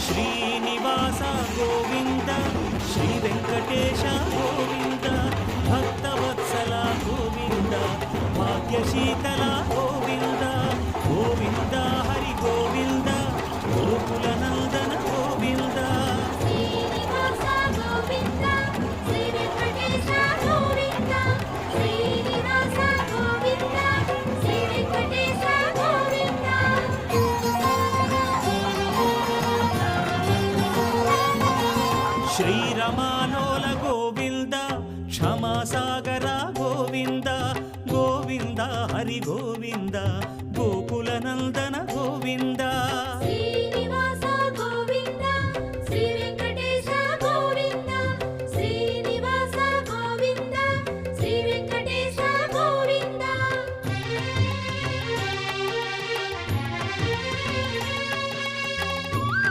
Srinivasa Govinda Shri Venkatesha Govinda Bhaktavatsala Govinda భాగ్యశీతల Govinda Govinda Hari Govinda Gokula Nandana Govinda Srinivasa Govinda Shri Venkatesha Govinda Srinivasa Govinda Shri Venkatesha Govinda శ్రీరమానో